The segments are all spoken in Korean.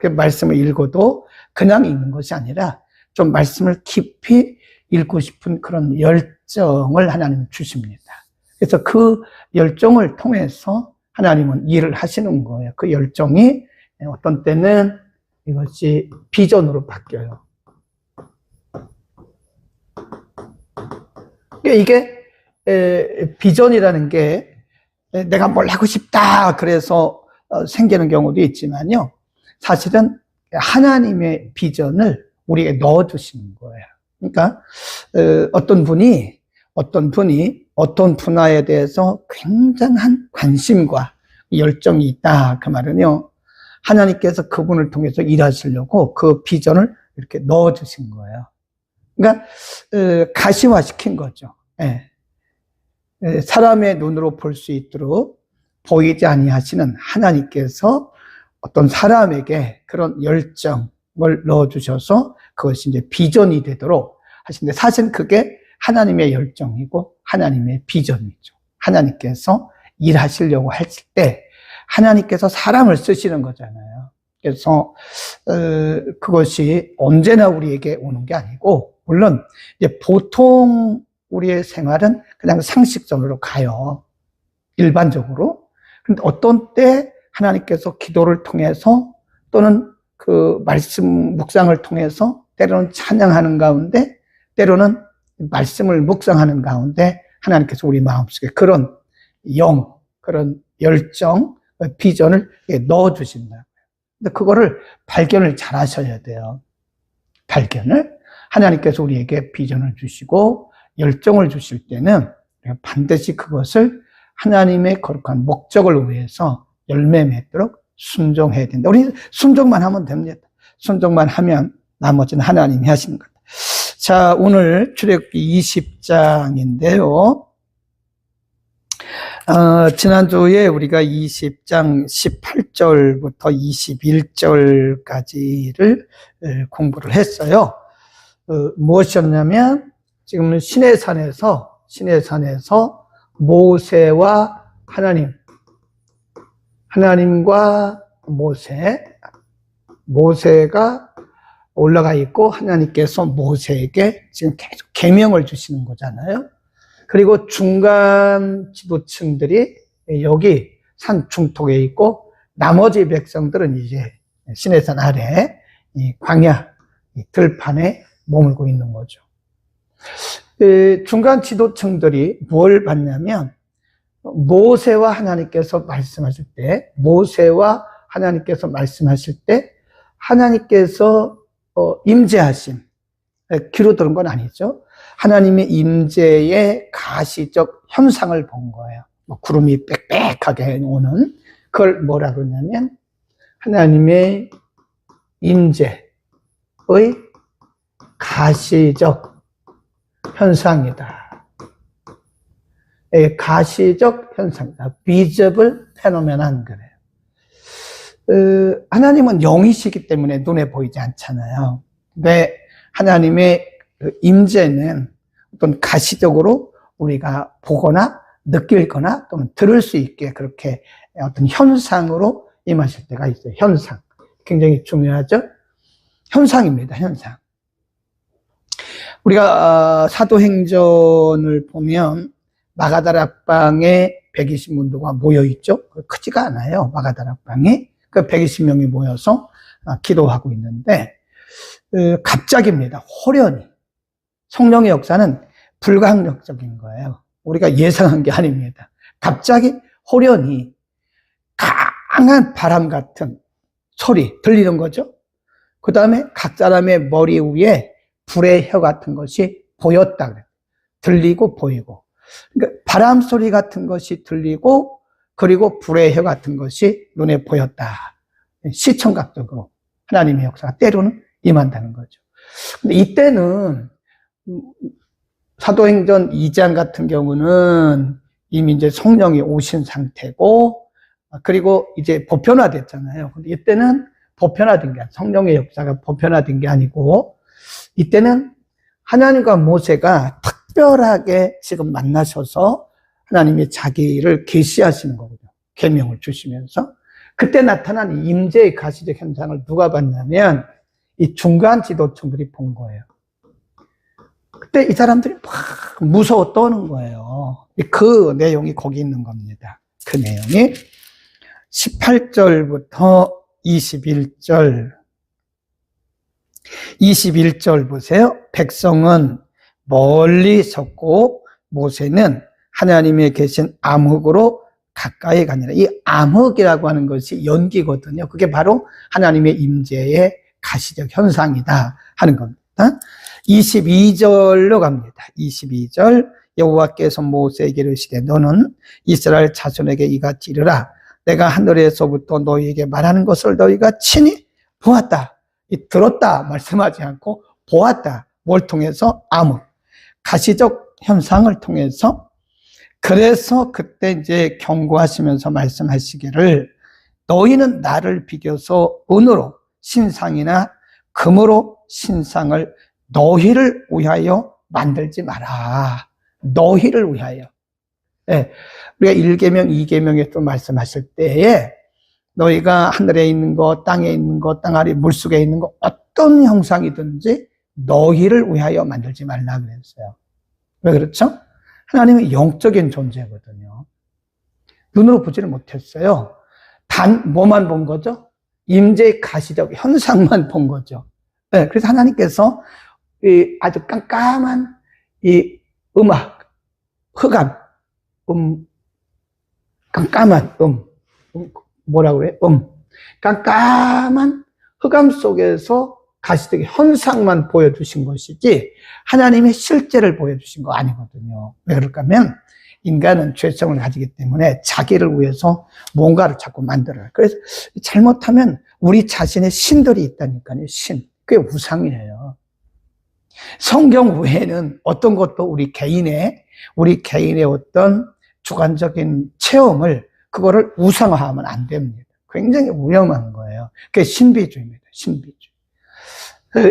그 말씀을 읽어도 그냥 읽는 것이 아니라 좀 말씀을 깊이 읽고 싶은 그런 열정을 하나님은 주십니다. 그래서 그 열정을 통해서 하나님은 일을 하시는 거예요. 그 열정이 어떤 때는 이것이 비전으로 바뀌어요. 이게 비전이라는 게 내가 뭘 하고 싶다 그래서 생기는 경우도 있지만요. 사실은 하나님의 비전을 우리에게 넣어주시는 거예요. 그러니까 어떤 분이 어떤 분야에 대해서 굉장한 관심과 열정이 있다 그 말은요. 하나님께서 그분을 통해서 일하시려고 그 비전을 이렇게 넣어주신 거예요. 그러니까 가시화시킨 거죠. 예. 사람의 눈으로 볼 수 있도록 보이지 아니하시는 하나님께서 어떤 사람에게 그런 열정을 넣어주셔서 그것이 이제 비전이 되도록 하시는데 사실 그게 하나님의 열정이고 하나님의 비전이죠. 하나님께서 일하시려고 하실 때 하나님께서 사람을 쓰시는 거잖아요. 그래서 그것이 언제나 우리에게 오는 게 아니고 물론 이제 보통 우리의 생활은 그냥 상식적으로 가요. 일반적으로. 근데 어떤 때 하나님께서 기도를 통해서 또는 그 말씀 묵상을 통해서 때로는 찬양하는 가운데 때로는 말씀을 묵상하는 가운데 하나님께서 우리 마음속에 그런 그런 열정, 비전을 넣어주신다고요. 근데 그거를 발견을 잘 하셔야 돼요. 발견을. 하나님께서 우리에게 비전을 주시고 열정을 주실 때는 반드시 그것을 하나님의 거룩한 목적을 위해서 열매 맺도록 순종해야 된다. 우리 순종만 하면 됩니다. 순종만 하면 나머지는 하나님이 하시는 겁니다. 자, 오늘 출애굽기 20장인데요. 지난주에 우리가 20장 18절부터 21절까지를 공부를 했어요. 무엇이었냐면 지금 시내산에서 모세와 하나님과 모세가 올라가 있고 하나님께서 모세에게 지금 계속 계명을 주시는 거잖아요. 그리고 중간 지도층들이 여기 산 중턱에 있고 나머지 백성들은 이제 시내산 아래 이 광야 이 들판에 머물고 있는 거죠. 중간 지도층들이 뭘 봤냐면 모세와 하나님께서 말씀하실 때 하나님께서 임재하심 귀로 들은 건 아니죠. 하나님의 임재의 가시적 현상을 본 거예요. 구름이 빽빽하게 오는 그걸 뭐라 그러냐면 하나님의 임재의 가시적 현상이다. 가시적 현상이다. visible phenomenon 그래요. 하나님은 영이시기 때문에 눈에 보이지 않잖아요. 근데 하나님의 임재는 어떤 가시적으로 우리가 보거나 느낄거나 또는 들을 수 있게 그렇게 어떤 현상으로 임하실 때가 있어요. 현상. 굉장히 중요하죠? 현상입니다. 현상. 우리가 사도행전을 보면 마가다락방에 120문도가 모여있죠. 크지가 않아요. 마가다락방에. 그 120명이 모여서 기도하고 있는데 갑자기입니다. 호련히. 성령의 역사는 불가항력적인 거예요. 우리가 예상한 게 아닙니다. 갑자기 호련히 강한 바람 같은 소리 들리는 거죠. 그 다음에 각 사람의 머리 위에 불의 혀 같은 것이 보였다 그래요. 들리고 보이고. 그러니까 바람 소리 같은 것이 들리고 그리고 불의 혀 같은 것이 눈에 보였다. 시청각적으로 하나님의 역사가 때로는 임한다는 거죠. 근데 이때는 사도행전 2장 같은 경우는 이미 이제 성령이 오신 상태고 그리고 이제 보편화됐잖아요. 근데 이때는 보편화된 게 아니고 성령의 역사가 보편화된 게 아니고 이때는 하나님과 모세가 특별하게 지금 만나셔서 하나님이 자기를 계시하시는 거거든요. 계명을 주시면서. 그때 나타난 임재의 가시적 현상을 누가 봤냐면 이 중간 지도층들이 본 거예요. 그때 이 사람들이 막 무서워 떠는 거예요. 그 내용이 거기 있는 겁니다. 그 내용이 18절부터 21절. 21절 보세요. 백성은 멀리 섰고 모세는 하나님의 계신 암흑으로 가까이 가니라. 이 암흑이라고 하는 것이 연기거든요. 그게 바로 하나님의 임재의 가시적 현상이다 하는 겁니다. 22절로 갑니다. 22절. 여호와께서 모세에게 이르시되 너는 이스라엘 자손에게 이같이 이르라. 내가 하늘에서부터 너희에게 말하는 것을 너희가 친히 보았다. 이 들었다 말씀하지 않고 보았다. 뭘 통해서? 암흑. 가시적 현상을 통해서. 그래서 그때 이제 경고하시면서 말씀하시기를 너희는 나를 비교서 은으로 신상이나 금으로 신상을 너희를 위하여 만들지 마라. 너희를 위하여. 네. 우리가 1계명, 2계명에 또 말씀하실 때에 너희가 하늘에 있는 것, 땅에 있는 것, 땅 아래 물속에 있는 것, 어떤 형상이든지 너희를 위하여 만들지 말라 그랬어요. 왜 그렇죠? 하나님은 영적인 존재거든요. 눈으로 보지를 못했어요. 단 뭐만 본 거죠? 임재의 가시적 현상만 본 거죠. 네, 그래서 하나님께서 이 아주 깜깜한 이 음악, 흑암, 깜깜한 뭐라고 그래? 깜깜한 흑암 속에서 가시적 현상만 보여주신 것이지 하나님의 실제를 보여주신 거 아니거든요. 왜 그럴까 하면 인간은 죄성을 가지기 때문에 자기를 위해서 뭔가를 자꾸 만들어요. 그래서 잘못하면 우리 자신의 신들이 있다니까요. 신. 그게 우상이에요. 성경 외에는 어떤 것도 우리 개인의 어떤 주관적인 체험을 그거를 우상화하면 안 됩니다. 굉장히 위험한 거예요. 그게 신비주의입니다. 신비주의.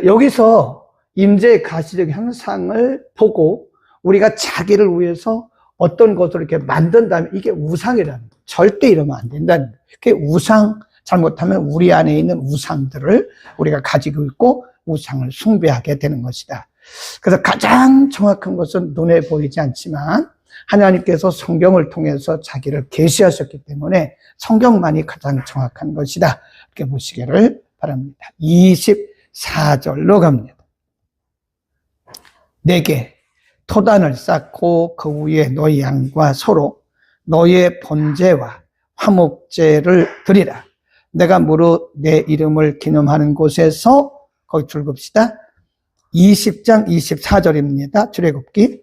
여기서 임재의 가시적 현상을 보고 우리가 자기를 위해서 어떤 것을 이렇게 만든다면 이게 우상이라는 거예요. 절대 이러면 안 된다는 거예요. 그게 우상, 잘못하면 우리 안에 있는 우상들을 우리가 가지고 있고 우상을 숭배하게 되는 것이다. 그래서 가장 정확한 것은 눈에 보이지 않지만 하나님께서 성경을 통해서 자기를 계시하셨기 때문에 성경만이 가장 정확한 것이다. 이렇게 보시기를 바랍니다. 24절로 갑니다. 내게 토단을 쌓고 그 위에 너희 양과 소로 너희의 번제와 화목제를 드리라. 내가 무릇 내 이름을 기념하는 곳에서 거기 줄급시다. 20장 24절입니다. 출애굽기.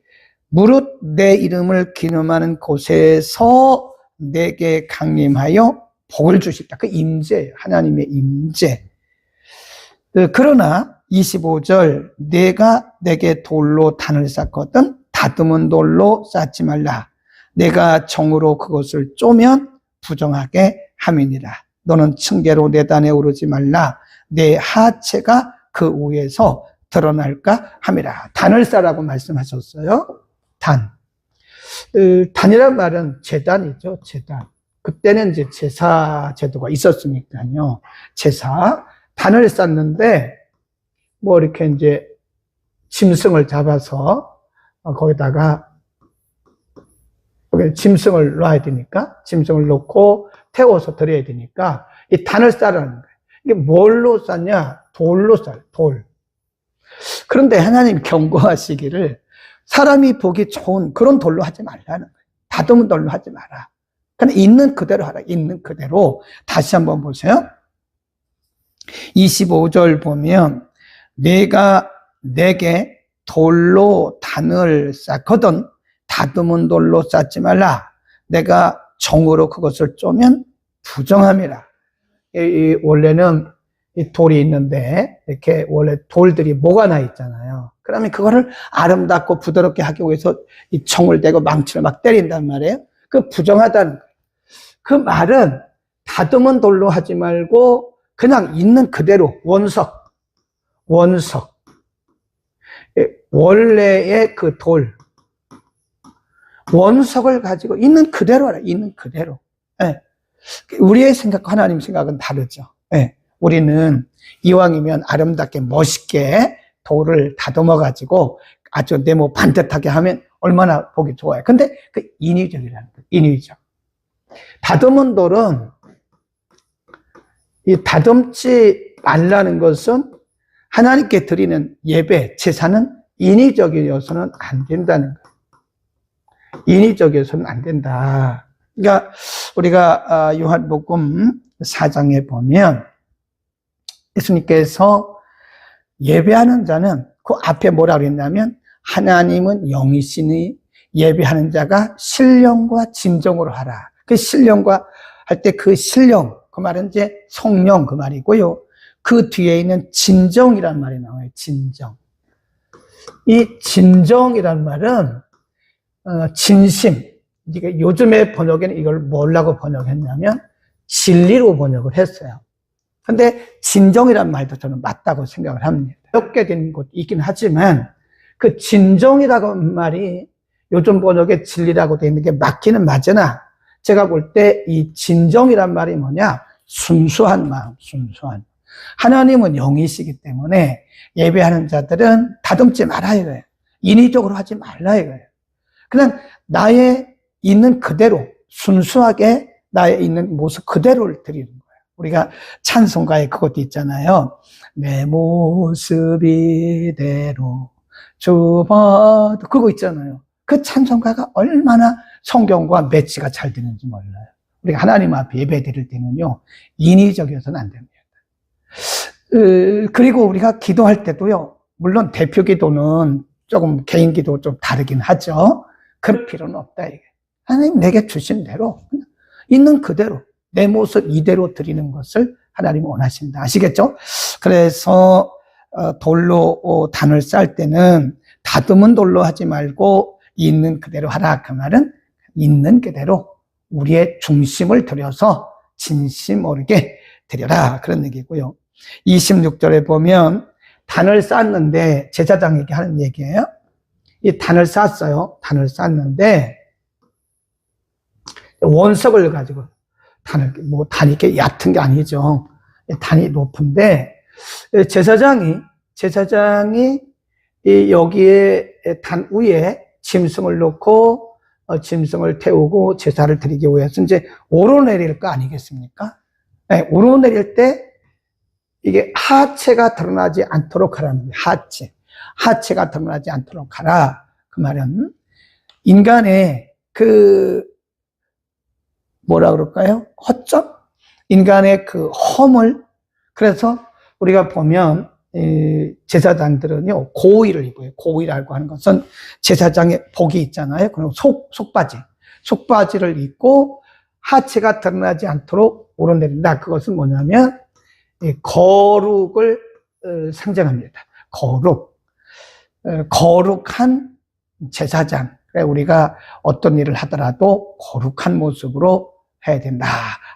무릇 내 이름을 기념하는 곳에서 내게 강림하여 복을 주시다. 그 임재예요. 하나님의 임재. 그러나 25절 내가 내게 돌로 단을 쌓거든 다듬은 돌로 쌓지 말라. 내가 정으로 그것을 쪼면 부정하게 함이니라. 너는 층계로 내 단에 오르지 말라. 내 하체가 그 위에서 드러날까 함이라. 단을 쌓으라고 말씀하셨어요. 단. 단이란 말은 제단이죠. 제단. 그때는 이제 제사 제도가 있었으니까요. 제사. 단을 쌓는데 뭐 이렇게 이제 짐승을 잡아서 거기다가 짐승을 놔야 되니까 짐승을 놓고 태워서 드려야 되니까 이 단을 쌓으라는 거예요. 이게 뭘로 쌓냐? 돌로 쌓아요. 돌. 그런데 하나님 경고하시기를 사람이 보기 좋은 그런 돌로 하지 말라는 거예요. 다듬은 돌로 하지 마라. 그냥 있는 그대로 하라. 있는 그대로. 다시 한번 보세요. 25절 보면 내가 내게 돌로 단을 쌓거든 다듬은 돌로 쌓지 말라. 내가 정으로 그것을 쪼면 부정함이라. 원래는 이 돌이 있는데 이렇게 원래 돌들이 모가 나 있잖아요. 그러면 그거를 아름답고 부드럽게 하기 위해서 이 청을 대고 망치를 막 때린단 말이에요. 그 부정하다는 거예요. 그 말은 다듬은 돌로 하지 말고 그냥 있는 그대로 원석 원래의 그 돌 원석을 가지고 있는 그대로 하라. 있는 그대로. 네. 우리의 생각과 하나님 생각은 다르죠. 예. 우리는 이왕이면 아름답게 멋있게 돌을 다듬어 가지고 아주 네모 반듯하게 하면 얼마나 보기 좋아요. 근데 그 인위적이라는 거예요. 인위적. 다듬은 돌은 이 다듬지 말라는 것은 하나님께 드리는 예배, 제사는 인위적이어서는 안 된다는 거예요. 인위적이어서는 안 된다. 그러니까 우리가 요한복음 4장에 보면 예수님께서 예배하는 자는 그 앞에 뭐라고 그랬냐면 하나님은 영이시니 예배하는 자가 신령과 진정으로 하라. 그 신령과 할 때 그 신령, 그 말은 이제 성령 그 말이고요. 그 뒤에 있는 진정이란 말이 나와요. 진정. 이 진정이란 말은 진심. 이게 요즘에 번역에는 이걸 뭐라고 번역했냐면 진리로 번역을 했어요. 근데 진정이란 말도 저는 맞다고 생각을 합니다. 어렵게 된 곳이 있긴 하지만 그 진정이라고 말이 요즘 번역에 진리라고 되어 있는 게 맞기는 맞으나 제가 볼 때 이 진정이란 말이 뭐냐? 순수한 마음, 순수한. 하나님은 영이시기 때문에 예배하는 자들은 다듬지 말아 이거예요. 인위적으로 하지 말라 이거예요. 그냥 나의 있는 그대로 순수하게 나의 있는 모습 그대로를 드리는 거예요. 우리가 찬송가에 그것도 있잖아요. 내 모습 이대로 주봐도 그거 있잖아요. 그 찬송가가 얼마나 성경과 매치가 잘 되는지 몰라요. 우리가 하나님 앞에 예배 드릴 때는요, 인위적이어서는 안 됩니다. 그리고 우리가 기도할 때도요, 물론 대표 기도는 조금 개인 기도 좀 다르긴 하죠. 그럴 필요는 없다, 이게. 하나님 내게 주신 대로, 있는 그대로, 내 모습 이대로 드리는 것을 하나님이 원하신다. 아시겠죠? 그래서, 돌로 단을 쌀 때는 다듬은 돌로 하지 말고 있는 그대로 하라. 그 말은 있는 그대로 우리의 중심을 들여서 진심 어리게 드려라. 그런 얘기고요. 26절에 보면 단을 쌌는데 제사장에게 하는 얘기예요. 이 단을 쌌어요. 단을 쌌는데 원석을 가지고 단이 이렇게 얕은 게 아니죠. 단이 높은데 제사장이 여기에 단 위에 짐승을 놓고 짐승을 태우고 제사를 드리기 위해서 이제 오르내릴 거 아니겠습니까? 네, 오르내릴 때 이게 하체가 드러나지 않도록 하라는 거예요. 하체가 드러나지 않도록 하라. 그 말은 인간의 그 뭐라 그럴까요? 허점? 인간의 그 허물. 그래서 우리가 보면 제사장들은요 고의를 입어요. 고의라고 하는 것은 제사장의 복이 있잖아요. 그리고 속바지를 입고 하체가 드러나지 않도록 오르내린다. 그것은 뭐냐면 거룩을 상징합니다. 거룩한 제사장. 우리가 어떤 일을 하더라도 거룩한 모습으로 해야 된다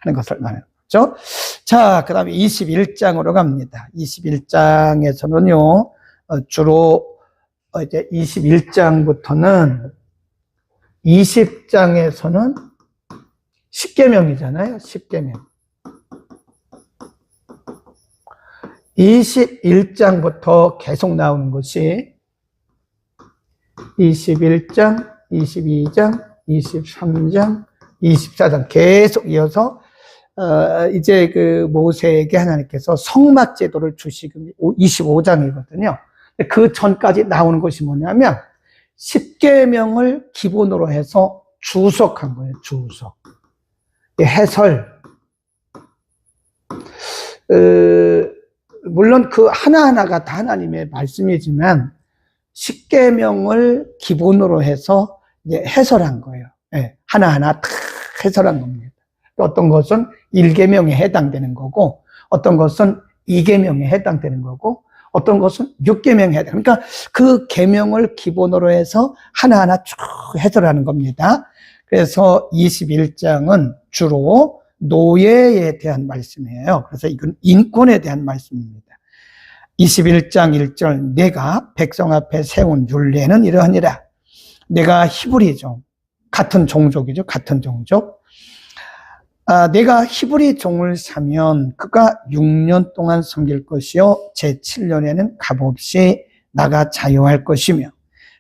하는 것을 말하는 거죠. 자, 그 다음에 21장으로 갑니다. 21장에서는요, 주로 이제 21장부터는 20장에서는 10계명이잖아요. 10계명. 21장부터 계속 나오는 것이 21장, 22장, 23장, 24장 계속 이어서 이제 그 모세에게 하나님께서 성막 제도를 주시고 25장이거든요. 그 전까지 나오는 것이 뭐냐면 10계명을 기본으로 해서 주석한 거예요. 주석. 해설. 물론 그 하나하나가 다 하나님의 말씀이지만 10계명을 기본으로 해서 이제 해설한 거예요. 네, 하나하나 다 해설한 겁니다. 어떤 것은 1계명에 해당되는 거고, 어떤 것은 2계명에 해당되는 거고, 어떤 것은 6계명에 해당되는 거고, 그러니까 그 계명을 기본으로 해서 하나하나 쭉 해설하는 겁니다. 그래서 21장은 주로 노예에 대한 말씀이에요. 그래서 이건 인권에 대한 말씀입니다. 21장 1절 내가 백성 앞에 세운 율례는 이러하니라. 내가 히브리죠. 같은 종족이죠. 같은 종족. 내가 히브리 종을 사면 그가 6년 동안 섬길 것이요 제7년에는 값없이 나가 자유할 것이며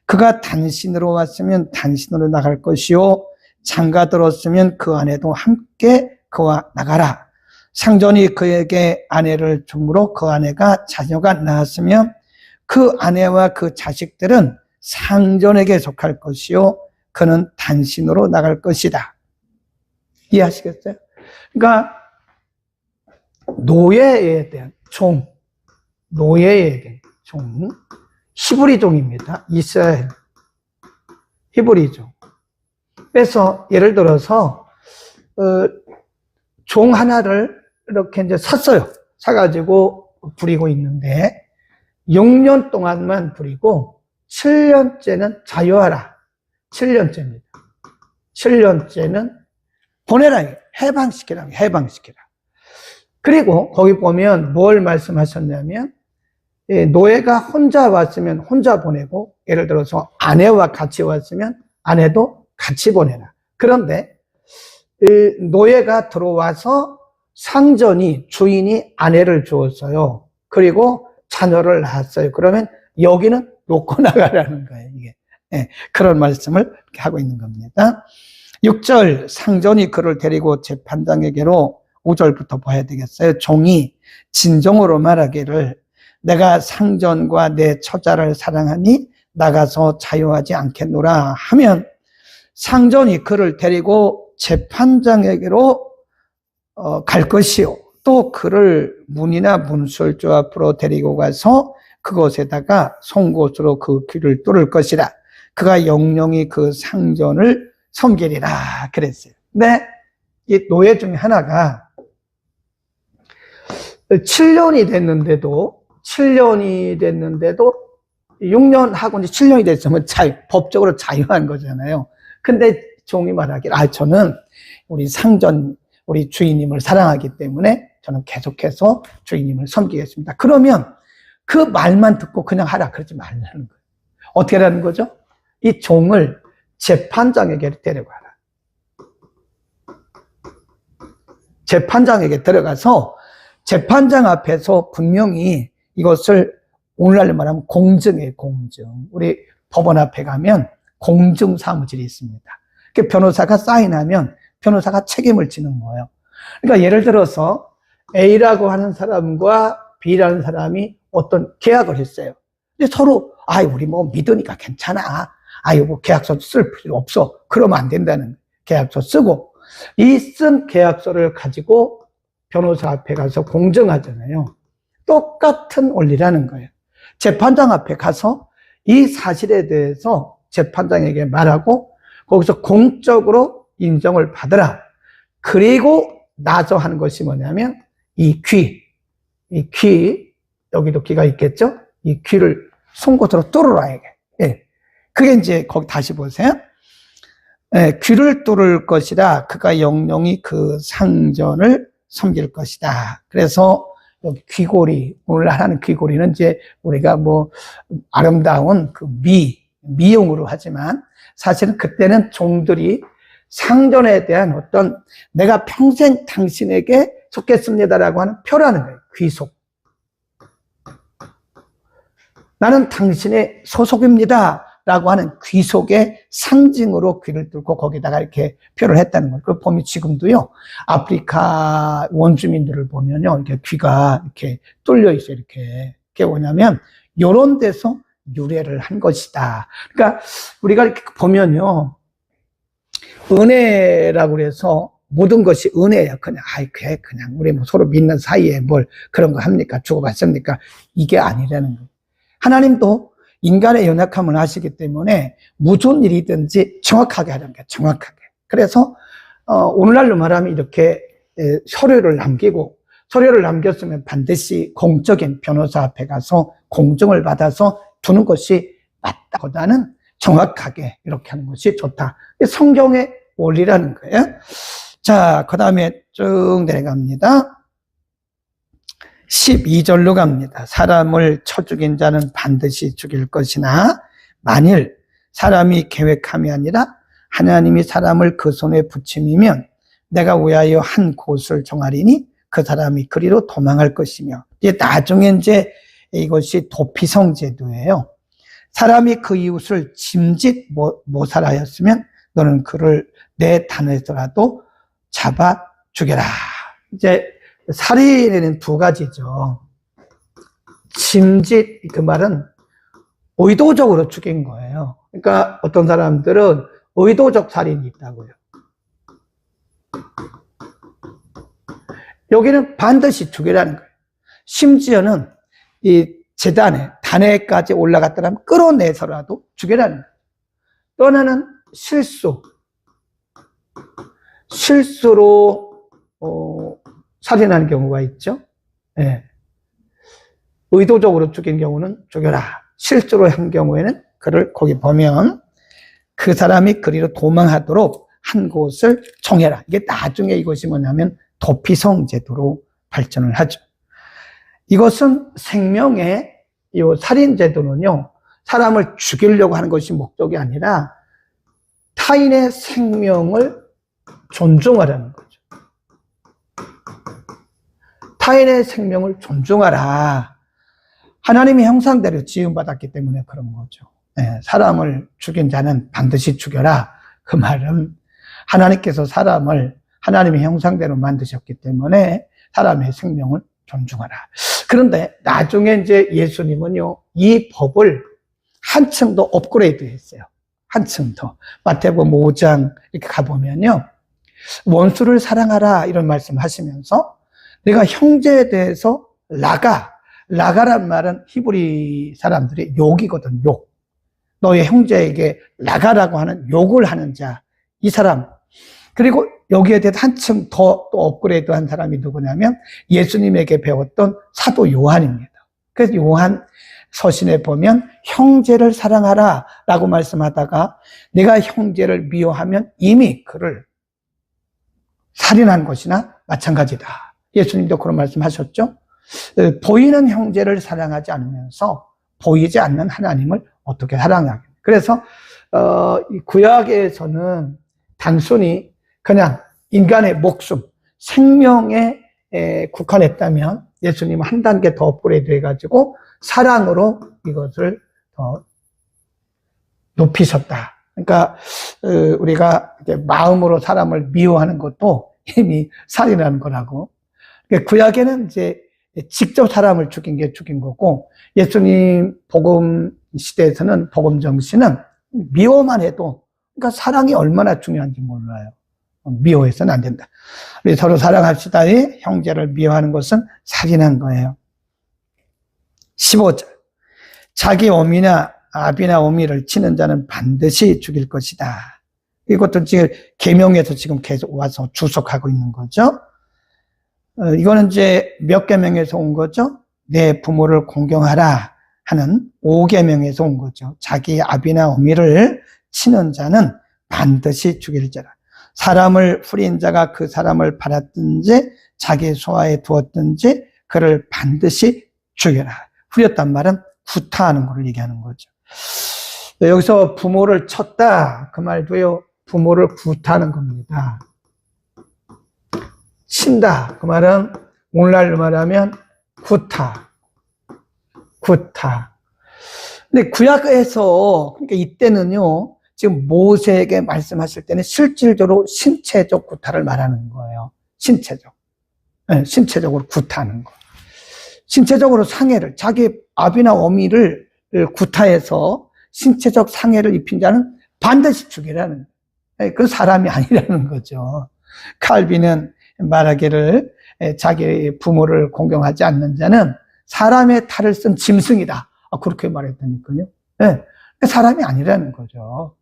그가 단신으로 왔으면 단신으로 나갈 것이요 장가 들었으면 그 아내도 함께 그와 나가라. 상전이 그에게 아내를 주므로 그 아내가 자녀가 낳았으면 그 아내와 그 자식들은 상전에게 속할 것이요 그는 단신으로 나갈 것이다. 이해하시겠어요? 그러니까 노예에 대한 종, 노예에 대한 종, 히브리 종입니다. 이스라엘 히브리 종. 그래서 예를 들어서 종 하나를 이렇게 이제 샀어요. 사가지고 부리고 있는데 6년 동안만 부리고 7년째는 자유하라. 7년째입니다. 7년째는 보내라. 해방시키라. 해방시키라. 그리고 거기 보면 뭘 말씀하셨냐면 노예가 혼자 왔으면 혼자 보내고 예를 들어서 아내와 같이 왔으면 아내도 같이 보내라. 그런데 노예가 들어와서 상전이 주인이 아내를 주었어요. 그리고 자녀를 낳았어요. 그러면 여기는 놓고 나가라는 거예요. 이게 그런 말씀을 하고 있는 겁니다. 6절 상전이 그를 데리고 재판장에게로 5절부터 봐야 되겠어요. 종이 진정으로 말하기를 내가 상전과 내 처자를 사랑하니 나가서 자유하지 않겠노라 하면 상전이 그를 데리고 재판장에게로 갈 것이요 또 그를 문이나 문술주 앞으로 데리고 가서 그곳에다가 송곳으로 그 귀를 뚫을 것이라. 그가 영영이 그 상전을 섬기리라 그랬어요. 근데 이 노예 중에 하나가 7년이 됐는데도 6년 하고 이제 7년이 됐으면 법적으로 자유한 거잖아요. 근데 종이 말하기를 저는 우리 상전 우리 주인님을 사랑하기 때문에 저는 계속해서 주인님을 섬기겠습니다. 그러면 그 말만 듣고 그냥 하라 그러지 말라는 거예요. 어떻게 하라는 거죠? 이 종을 재판장에게 데려가라. 재판장에게 들어가서 재판장 앞에서 분명히 이것을 오늘날로 말하면 공증이에요. 공증. 우리 법원 앞에 가면 공증 사무실이 있습니다. 그 변호사가 사인하면 변호사가 책임을 지는 거예요. 그러니까 예를 들어서 A라고 하는 사람과 B라는 사람이 어떤 계약을 했어요. 근데 서로 우리 뭐 믿으니까 괜찮아. 뭐 계약서 쓸 필요 없어. 그러면 안 된다는 계약서 쓰고 이 쓴 계약서를 가지고 변호사 앞에 가서 공증하잖아요. 똑같은 원리라는 거예요. 재판장 앞에 가서 이 사실에 대해서 재판장에게 말하고 거기서 공적으로 인정을 받으라. 그리고 나서 하는 것이 뭐냐면 이 귀, 여기도 귀가 있겠죠? 이 귀를 송곳으로 뚫으라 이게. 그게 이제 거기 다시 보세요. 귀를 뚫을 것이라 그가 영영이 그 상전을 섬길 것이다. 그래서 여기 귀고리, 오늘 하는 귀고리는 이제 우리가 뭐 아름다운 그 미용으로 하지만 사실은 그때는 종들이 상전에 대한 어떤 내가 평생 당신에게 속겠습니다라고 하는 표라는 거예요. 귀속. 나는 당신의 소속입니다 라고 하는 귀속의 상징으로 귀를 뚫고 거기다가 이렇게 표를 했다는 거예요. 그 보면 지금도요, 아프리카 원주민들을 보면요, 이렇게 귀가 이렇게 뚫려 있어요. 이렇게. 그게 뭐냐면, 요런 데서 유래를 한 것이다. 그러니까 우리가 이렇게 보면요, 은혜라고 그래서 모든 것이 은혜예요. 그냥, 그냥 우리 뭐 서로 믿는 사이에 뭘 그런 거 합니까? 주고받습니까? 이게 아니라는 거예요. 하나님도 인간의 연약함을 아시기 때문에 무슨 일이든지 정확하게 하는 거예요. 정확하게. 그래서 오늘날로 말하면 이렇게 서류를 남기고 서류를 남겼으면 반드시 공적인 변호사 앞에 가서 공증을 받아서 두는 것이 맞다보다는 정확하게 이렇게 하는 것이 좋다. 성경의 원리라는 거예요. 자, 그 다음에 쭉 내려갑니다. 12절로 갑니다. 사람을 쳐 죽인 자는 반드시 죽일 것이나 만일 사람이 계획함이 아니라 하나님이 사람을 그 손에 붙임이면 내가 위하여 한 곳을 정하리니 그 사람이 그리로 도망할 것이며, 이제 나중에 이제 이것이 도피성 제도예요. 사람이 그 이웃을 짐짓 모살하였으면 너는 그를 내 단에서라도 잡아 죽여라. 이제 살인에는 두 가지죠. 짐짓, 그 말은 의도적으로 죽인 거예요. 그러니까 어떤 사람들은 의도적 살인이 있다고요. 여기는 반드시 죽이라는 거예요. 심지어는 이 제단에, 단에까지 올라갔더라면 끌어내서라도 죽이라는 거예요. 또 하나는 실수로 살인하는 경우가 있죠. 네. 의도적으로 죽인 경우는 죽여라. 실수로 한 경우에는 그를 거기 보면 그 사람이 그리로 도망하도록 한 곳을 정해라. 이게 나중에 이것이 뭐냐면 도피성 제도로 발전을 하죠. 이것은 생명의 이 살인 제도는요, 사람을 죽이려고 하는 것이 목적이 아니라 타인의 생명을 존중하라는 거죠. 타인의 생명을 존중하라. 하나님의 형상대로 지음받았기 때문에 그런 거죠. 네, 사람을 죽인 자는 반드시 죽여라. 그 말은 하나님께서 사람을 하나님의 형상대로 만드셨기 때문에 사람의 생명을 존중하라. 그런데 나중에 이제 예수님은요, 이 법을 한층 더 업그레이드 했어요. 한층 더. 마태복음 5장 이렇게 가보면요, 원수를 사랑하라 이런 말씀 하시면서 내가 형제에 대해서 라가란 말은 히브리 사람들의 욕이거든, 욕. 너의 형제에게 라가라고 하는 욕을 하는 자, 이 사람. 그리고 여기에 대해서 한층 더 또 업그레이드 한 사람이 누구냐면 예수님에게 배웠던 사도 요한입니다. 그래서 요한 서신에 보면 형제를 사랑하라 라고 말씀하다가 내가 형제를 미워하면 이미 그를 살인한 것이나 마찬가지다. 예수님도 그런 말씀하셨죠. 보이는 형제를 사랑하지 않으면서 보이지 않는 하나님을 어떻게 사랑하겠냐. 그래서 구약에서는 단순히 그냥 인간의 목숨, 생명에 국한했다면 예수님은 한 단계 더 업그레이드 해가지고 사랑으로 이것을 더 높이셨다. 그러니까 우리가 마음으로 사람을 미워하는 것도 이미 살인하는 거라고. 구약에는 이제 직접 사람을 죽인 게 죽인 거고, 예수님 복음 시대에서는 복음 정신은 미워만 해도, 그러니까 사랑이 얼마나 중요한지 몰라요. 미워해서는 안 된다. 우리 서로 사랑합시다의 형제를 미워하는 것은 살인한 거예요. 15절. 자기 어미나 아비나 어미를 치는 자는 반드시 죽일 것이다. 이것도 지금 계명에서 지금 계속 와서 주석하고 있는 거죠. 이거는 이제 몇 계명에서 온 거죠? 내 부모를 공경하라 하는 5계명에서 온 거죠. 자기 아비나 어미를 치는 자는 반드시 죽일 자라. 사람을 후린 자가 그 사람을 팔았든지 자기 소화에 두었든지 그를 반드시 죽여라. 후렸단 말은 구타하는 것을 얘기하는 거죠. 여기서 부모를 쳤다 그 말도요, 부모를 구타하는 겁니다. 친다 그 말은 오늘날로 말하면 구타. 근데 구약에서, 그러니까 이때는요, 지금 모세에게 말씀하실 때는 실질적으로 신체적 구타를 말하는 거예요. 신체적으로 구타하는 거. 신체적으로 상해를, 자기 아비나 어미를 구타해서 신체적 상해를 입힌 자는 반드시 죽이라는 거예요. 그건 사람이 아니라는 거죠. 칼빈은 말하기를 자기 부모를 공경하지 않는 자는 사람의 탈을 쓴 짐승이다. 그렇게 말했다니까요. 네. 사람이 아니라는 거죠.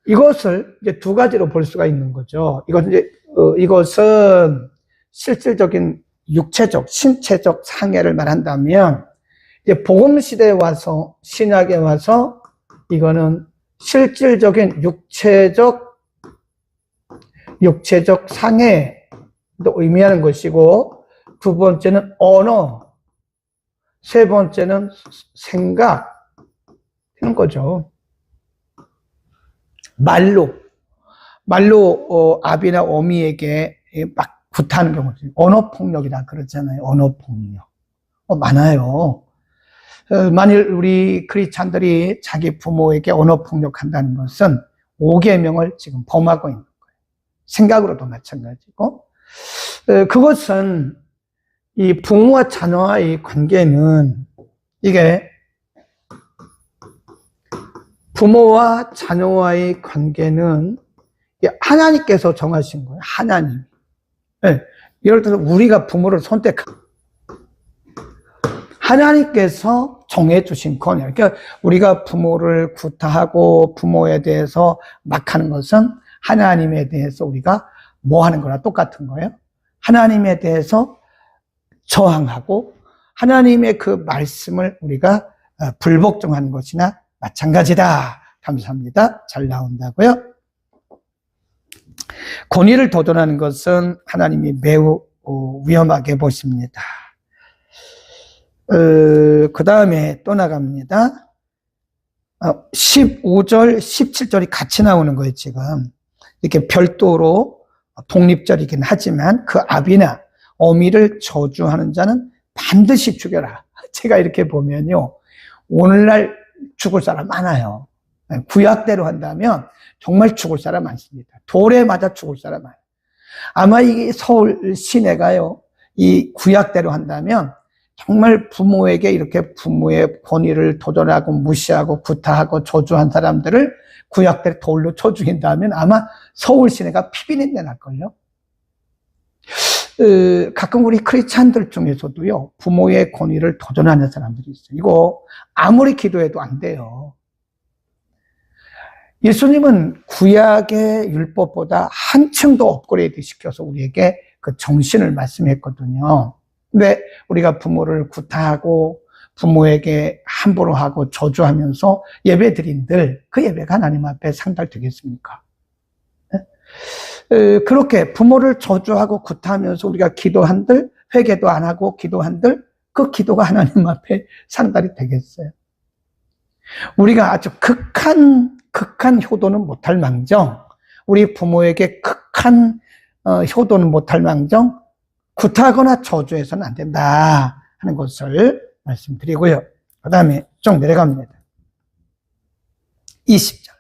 이것을 이제 두 가지로 볼 수가 있는 거죠. 이것은 실질적인 육체적, 신체적 상해를 말한다면, 이제 복음 시대에 와서, 신약에 와서, 이거는 실질적인 육체적 상해도 의미하는 것이고, 두 번째는 언어, 세 번째는 생각, 이런 거죠. 말로 아비나 어미에게 막 구타하는 경우도 언어폭력이라 그러잖아요. 언어폭력. 많아요. 만일 우리 크리스찬들이 자기 부모에게 언어폭력한다는 것은 5계명을 지금 범하고 있는 거예요. 생각으로도 마찬가지고, 그것은 이 부모와 자녀와의 관계는, 이게 부모와 자녀와의 관계는 하나님께서 정하신 거예요. 하나님. 네. 예를 들어서 우리가 부모를 선택하고 하나님께서 정해주신 거냐. 그러니까 우리가 부모를 구타하고 부모에 대해서 막 하는 것은 하나님에 대해서 우리가 뭐 하는 거나 똑같은 거예요. 하나님에 대해서 저항하고 하나님의 그 말씀을 우리가 불복종하는 것이나 마찬가지다. 감사합니다. 잘 나온다고요. 권위를 도전하는 것은 하나님이 매우 위험하게 보십니다. 그 다음에 또 나갑니다. 15절, 17절이 같이 나오는 거예요, 지금. 이렇게 별도로 독립절이긴 하지만 그 아비나 어미를 저주하는 자는 반드시 죽여라. 제가 이렇게 보면요. 오늘날 죽을 사람 많아요. 구약대로 한다면 정말 죽을 사람 많습니다. 돌에 맞아 죽을 사람 많아요. 아마 이 서울 시내가요, 이 구약대로 한다면 정말 부모에게 이렇게 부모의 권위를 도전하고 무시하고 구타하고 저주한 사람들을 구약대로 돌로 쳐 죽인다면 아마 서울 시내가 피비린내 날걸요. 가끔 우리 크리스찬들 중에서도요, 부모의 권위를 도전하는 사람들이 있어요. 이거 아무리 기도해도 안 돼요. 예수님은 구약의 율법보다 한층 더 업그레이드 시켜서 우리에게 그 정신을 말씀했거든요. 근데 우리가 부모를 구타하고 부모에게 함부로 하고 저주하면서 예배 드린들 그 예배가 하나님 앞에 상달되겠습니까? 그렇게 부모를 저주하고 구타하면서 우리가 기도한들, 회개도 안 하고 기도한들 그 기도가 하나님 앞에 상달이 되겠어요? 우리가 아주 극한 효도는 못할 망정, 우리 부모에게 극한 효도는 못할 망정 구타하거나 저주해서는 안 된다 하는 것을 말씀드리고요. 그 다음에 쭉 내려갑니다. 20절.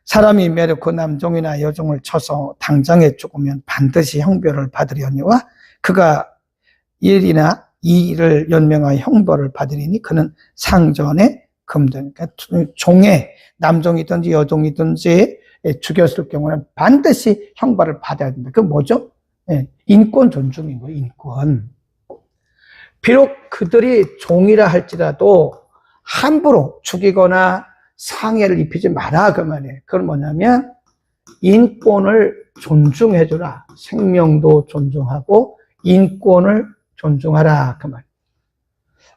사람이 매력고 남종이나 여종을 쳐서 당장에 죽으면 반드시 형벌을 받으려니와 그가 1이나 2를 연명하여 형벌을 받으리니 그는 상전에 금전. 그러니까 종에 남종이든지 여종이든지 죽였을 경우는 반드시 형벌을 받아야 된다. 그게 뭐죠? 인권 존중인 거예요. 인권. 비록 그들이 종이라 할지라도 함부로 죽이거나 상해를 입히지 마라 그 말이에요. 그건 뭐냐면 인권을 존중해주라. 생명도 존중하고 인권을 존중하라 그 말이에요.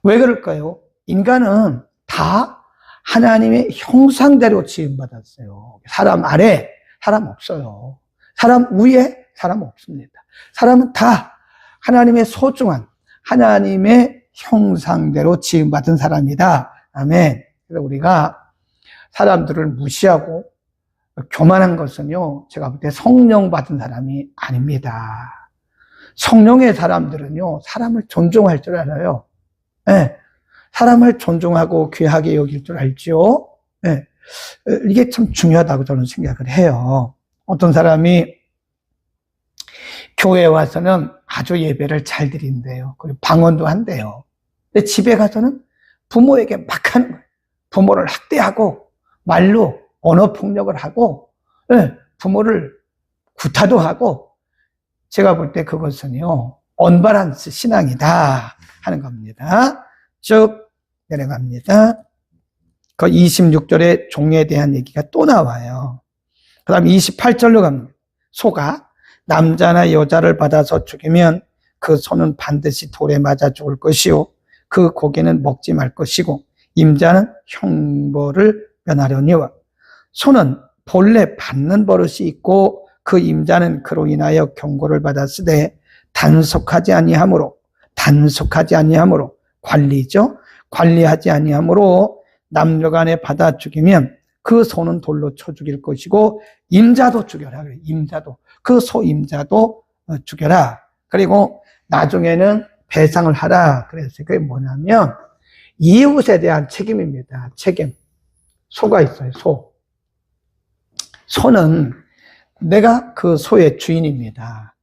왜 그럴까요? 인간은 다 하나님의 형상대로 지음받았어요. 사람 아래 사람 없어요. 사람 위에 사람 없습니다. 사람은 다 하나님의 소중한 하나님의 형상대로 지음받은 사람이다. 아멘. 그래서 우리가 사람들을 무시하고 교만한 것은요, 제가 볼 때 성령 받은 사람이 아닙니다. 성령의 사람들은요, 사람을 존중할 줄 알아요. 네. 사람을 존중하고 귀하게 여길 줄 알지요. 네. 이게 참 중요하다고 저는 생각을 해요. 어떤 사람이 교회에 와서는 아주 예배를 잘 드린대요. 그리고 방언도 한대요. 근데 집에 가서는 부모에게 막 하는 거예요. 부모를 학대하고 말로 언어폭력을 하고 부모를 구타도 하고 제가 볼 때 그것은요 언밸런스 신앙이다 하는 겁니다. 쭉 내려갑니다. 그 26절에 종에 대한 얘기가 또 나와요. 그 다음 28절로 갑니다. 소가 남자나 여자를 받아서 죽이면 그 소는 반드시 돌에 맞아 죽을 것이요 그 고기는 먹지 말 것이고 임자는 형벌을 면하려니와 소는 본래 받는 버릇이 있고 그 임자는 그로 인하여 경고를 받았으되 단속하지 아니하므로 관리하지 아니하므로 남녀간에 받아 죽이면 그 소는 돌로 쳐 죽일 것이고 임자도 죽여라. 임자도 그 소 임자도 죽여라. 그리고 나중에는 배상을 하라. 그래서 그게 뭐냐면 이웃에 대한 책임입니다. 책임. 소가 있어요. 소. 소는 내가 그 소의 주인입니다.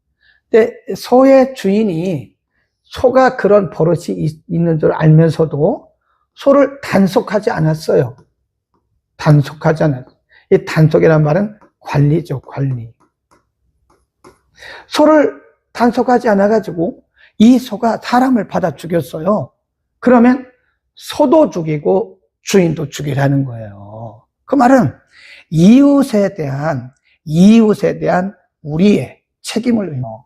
근데 소의 주인이 소가 그런 버릇이 있는 줄 알면서도 소를 단속하지 않았어요. 단속하지 않았어요. 이 단속이란 말은 관리죠, 관리. 소를 단속하지 않아가지고 이 소가 사람을 받아 죽였어요. 그러면 소도 죽이고 주인도 죽이라는 거예요. 그 말은 이웃에 대한 우리의 책임을 의미해요.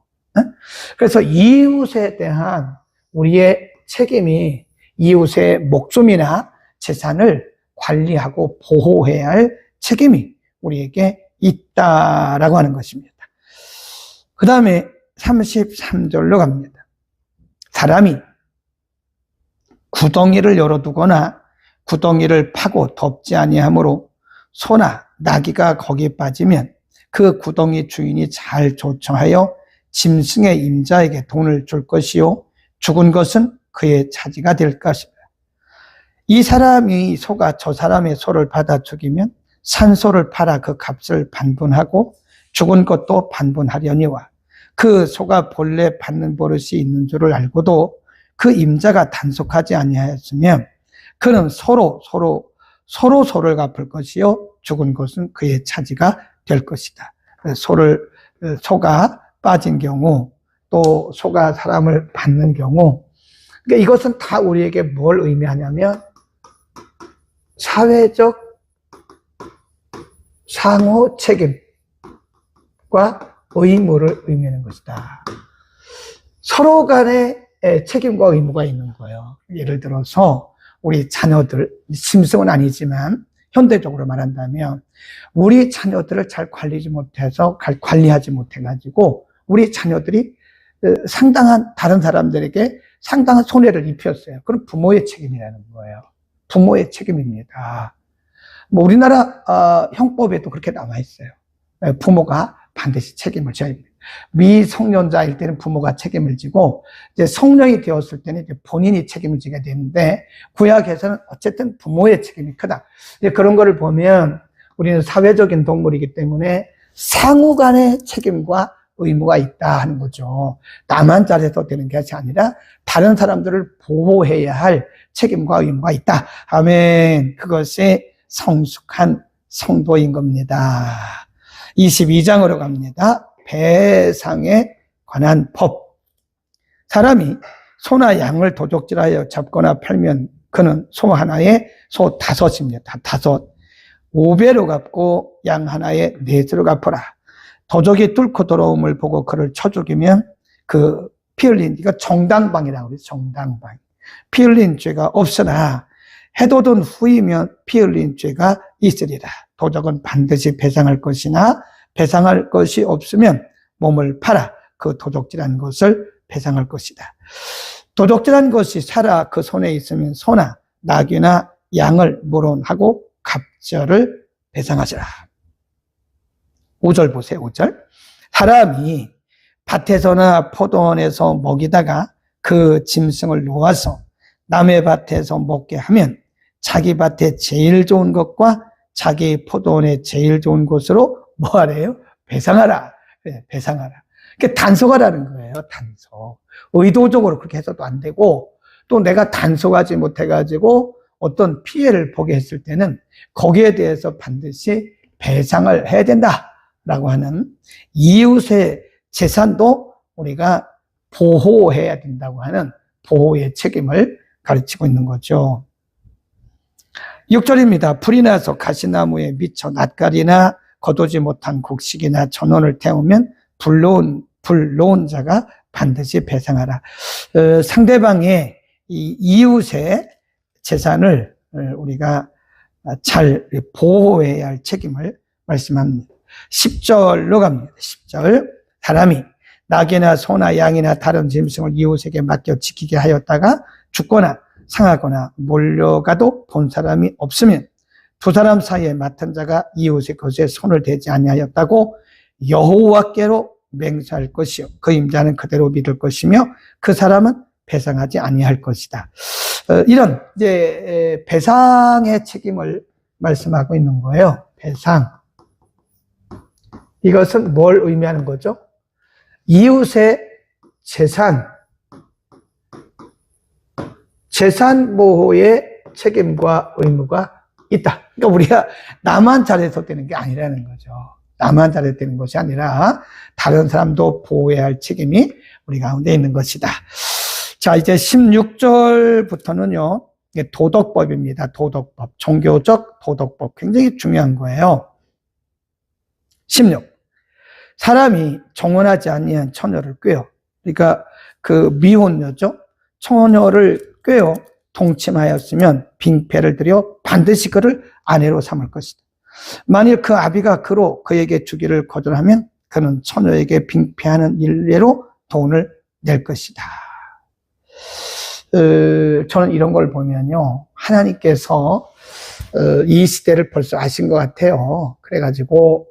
그래서 이웃에 대한 우리의 책임이 이웃의 목숨이나 재산을 관리하고 보호해야 할 책임이 우리에게 있다라고 하는 것입니다. 그 다음에 33절로 갑니다. 사람이 구덩이를 열어두거나 구덩이를 파고 덮지 아니하므로 소나 나귀가 거기에 빠지면 그 구덩이 주인이 잘 조처하여 짐승의 임자에게 돈을 줄 것이요 죽은 것은 그의 차지가 될 것입니다. 이 사람이 소가 저 사람의 소를 받아 죽이면 산소를 팔아 그 값을 반분하고 죽은 것도 반분하려니와 그 소가 본래 받는 버릇이 있는 줄을 알고도 그 임자가 단속하지 아니하였으면 그는 소를 갚을 것이요 죽은 것은 그의 차지가 될 것이다. 소가 빠진 경우 또 소가 사람을 받는 경우 그러니까 이것은 다 우리에게 뭘 의미하냐면 사회적 상호 책임과 의무를 의미하는 것이다. 서로 간에 책임과 의무가 있는 거예요. 예를 들어서 우리 자녀들, 짐승은 아니지만 현대적으로 말한다면 우리 자녀들을 잘 관리하지 못해가지고 우리 자녀들이 상당한 다른 사람들에게 상당한 손해를 입혔어요. 그건 부모의 책임이라는 거예요. 부모의 책임입니다. 우리나라 형법에도 그렇게 나와 있어요. 부모가 반드시 책임을 져야 합니다. 미성년자일 때는 부모가 책임을 지고 이제 성령이 되었을 때는 이제 본인이 책임을 지게 되는데 구약에서는 어쨌든 부모의 책임이 크다. 이제 그런 거를 보면 우리는 사회적인 동물이기 때문에 상호 간의 책임과 의무가 있다 하는 거죠. 나만 잘해서 되는 것이 아니라 다른 사람들을 보호해야 할 책임과 의무가 있다. 아멘. 그것이 성숙한 성도인 겁니다. 22장으로 갑니다. 배상에 관한 법. 사람이 소나 양을 도적질하여 잡거나 팔면 그는 소 하나에 소 5입니다. 5. 5배로 갚고 양 하나에 4배로 갚아라. 도적이 뚫고 들어옴을 보고 그를 쳐 죽이면 그 피 흘린, 이거 정당방이라고 그래요. 정당방. 피 흘린 죄가 없으나 해돋은 후이면 피 흘린 죄가 있으리라. 도적은 반드시 배상할 것이나 배상할 것이 없으면 몸을 팔아 그 도적질한 것을 배상할 것이다. 도적질한 것이 살아 그 손에 있으면 소나 나귀나 양을 물온하고 갑절을 배상하시라. 5절 보세요. 5절. 사람이 밭에서나 포도원에서 먹이다가 그 짐승을 놓아서 남의 밭에서 먹게 하면 자기 밭에 제일 좋은 것과 자기 포도원에 제일 좋은 곳으로 뭐 하래요? 배상하라. 네, 배상하라. 그러니까 단속하라는 거예요. 단속. 의도적으로 그렇게 해서도 안 되고 또 내가 단속하지 못해가지고 어떤 피해를 보게 했을 때는 거기에 대해서 반드시 배상을 해야 된다라고 하는 이웃의 재산도 우리가 보호해야 된다고 하는 보호의 책임을 가르치고 있는 거죠. 6절입니다. 불이 나서 가시나무에 미쳐 낯가리나 거두지 못한 곡식이나 전원을 태우면 불러온 자가 반드시 배상하라. 상대방의 이 이웃의 재산을 우리가 잘 보호해야 할 책임을 말씀합니다. 10절로 갑니다. 10절. 사람이 낙이나 소나 양이나 다른 짐승을 이웃에게 맡겨 지키게 하였다가 죽거나 상하거나 몰려가도 본 사람이 없으면 두 사람 사이에 맡은 자가 이웃의 것에 손을 대지 아니하였다고 여호와께로 맹세할 것이요 그 임자는 그대로 믿을 것이며 그 사람은 배상하지 아니할 것이다. 이런 이제 배상의 책임을 말씀하고 있는 거예요. 배상. 이것은 뭘 의미하는 거죠? 이웃의 재산 보호의 책임과 의무가 있다. 그러니까 우리가 나만 잘해서 되는 게 아니라는 거죠. 나만 잘해서 되는 것이 아니라 다른 사람도 보호해야 할 책임이 우리 가운데 있는 것이다. 자, 이제 16절부터는요, 도덕법입니다. 도덕법. 종교적 도덕법. 굉장히 중요한 거예요. 16. 사람이 정혼하지 아니한 처녀를 꾀어. 그러니까 그 미혼녀죠. 처녀를 꾀어 동침하였으면 빙패를 들여 반드시 그를 아내로 삼을 것이다. 만일 그 아비가 그로 그에게 주기를 거절하면 그는 처녀에게 빙패하는 일례로 돈을 낼 것이다. 저는 이런 걸 보면요, 하나님께서 이 시대를 벌써 아신 것 같아요. 그래가지고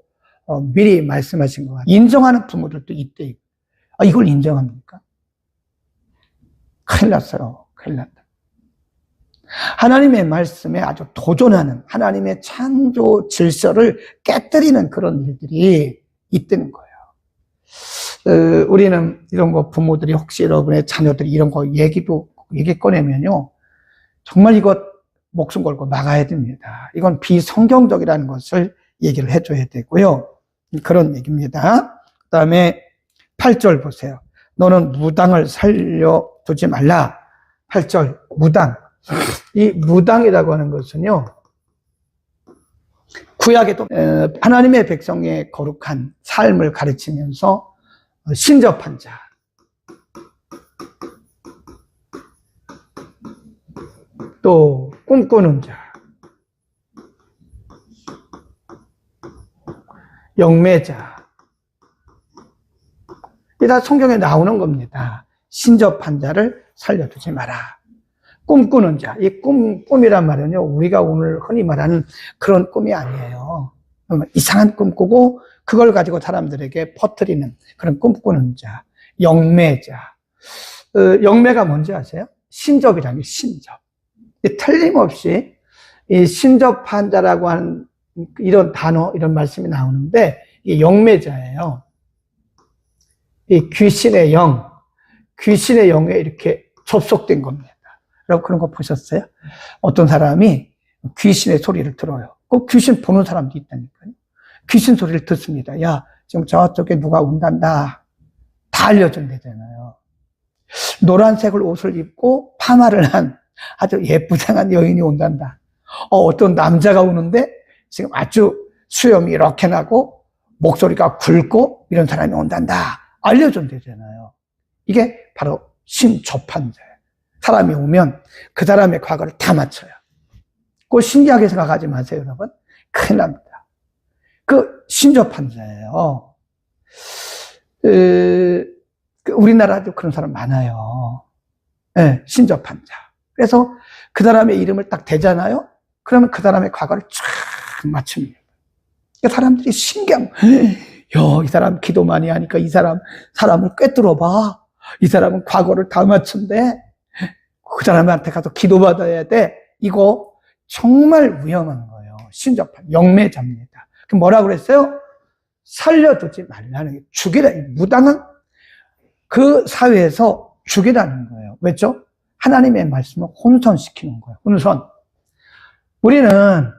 미리 말씀하신 것 같아요. 인정하는 부모들도 있대. 이걸 인정합니까? 큰일 났어요. 큰일 났다. 하나님의 말씀에 아주 도전하는, 하나님의 창조 질서를 깨뜨리는 그런 일들이 있다는 거예요. 우리는 이런 거, 부모들이 혹시 여러분의 자녀들이 이런 거 얘기 꺼내면요, 정말 이거 목숨 걸고 막아야 됩니다. 이건 비성경적이라는 것을 얘기를 해줘야 되고요. 그런 얘기입니다. 그 다음에 8절 보세요. 너는 무당을 살려두지 말라. 8절, 무당. 이 무당이라고 하는 것은요, 구약에도 하나님의 백성의 거룩한 삶을 가르치면서 신접한 자, 또 꿈꾸는 자, 영매자, 이 다 성경에 나오는 겁니다. 신접한 자를 살려두지 마라. 꿈꾸는 자, 이 꿈이란 말은요, 우리가 오늘 흔히 말하는 그런 꿈이 아니에요. 이상한 꿈 꾸고 그걸 가지고 사람들에게 퍼뜨리는 그런 꿈꾸는 자, 영매자. 영매가 뭔지 아세요? 신접이라는 게 신접. 틀림없이 이 신접한 자라고 하는 이런 단어, 이런 말씀이 나오는데 이게 영매자예요. 이 귀신의 영에 이렇게 접속된 겁니다. 여러분 그런 거 보셨어요? 어떤 사람이 귀신의 소리를 들어요. 꼭 귀신 보는 사람도 있다니까요. 귀신 소리를 듣습니다. 야, 지금 저쪽에 누가 온단다. 다 알려준대잖아요. 노란색을 옷을 입고 파마를 한 아주 예쁘장한 여인이 온단다. 어떤 남자가 오는데 지금 아주 수염이 이렇게 나고 목소리가 굵고 이런 사람이 온단다. 알려준대잖아요. 이게 바로 신접한자예요. 사람이 오면 그 사람의 과거를 다 맞춰요. 꼭 신기하게 생각하지 마세요, 여러분. 큰일 납니다. 그 신접한자예요. 우리나라도 그런 사람 많아요. 네, 신접한자. 그래서 그 사람의 이름을 딱 대잖아요. 그러면 그 사람의 과거를 쫙 맞춥니다. 사람들이 신기함. 이 사람 기도 많이 하니까 이 사람을 꿰뚫어 봐. 이 사람은 과거를 다 맞춘대. 그 사람한테 가서 기도받아야 돼. 이거 정말 위험한 거예요. 신접한 영매자입니다. 그럼 뭐라 그랬어요? 살려두지 말라는 게, 죽이라. 무당은 그 사회에서 죽이라는 거예요. 왜죠? 하나님의 말씀을 혼선시키는 거예요. 혼선. 우리는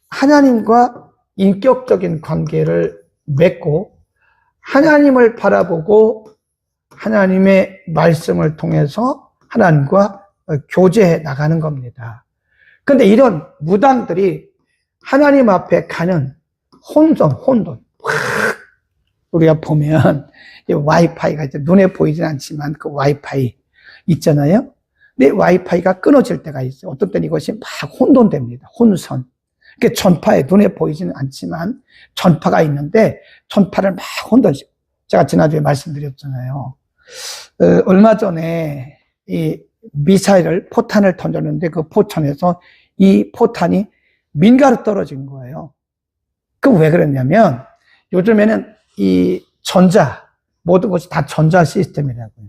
하나님과 인격적인 관계를 맺고 하나님을 바라보고 하나님의 말씀을 통해서 하나님과 교제해 나가는 겁니다. 그런데 이런 무당들이 하나님 앞에 가는 혼돈. 우리가 보면 와이파이가 이제 눈에 보이진 않지만 그 와이파이 있잖아요. 근데 와이파이가 끊어질 때가 있어요. 어떤 때는 이것이 막 혼돈됩니다. 혼선. 그게 전파에 눈에 보이지는 않지만 전파가 있는데 전파를 막 혼돈시키고, 제가 지난주에 말씀드렸잖아요. 얼마 전에 이 미사일을, 포탄을 던졌는데 그 포탄에서 이 포탄이 민가로 떨어진 거예요. 그 왜 그랬냐면 요즘에는 이 모든 것이 다 전자 시스템이라고요.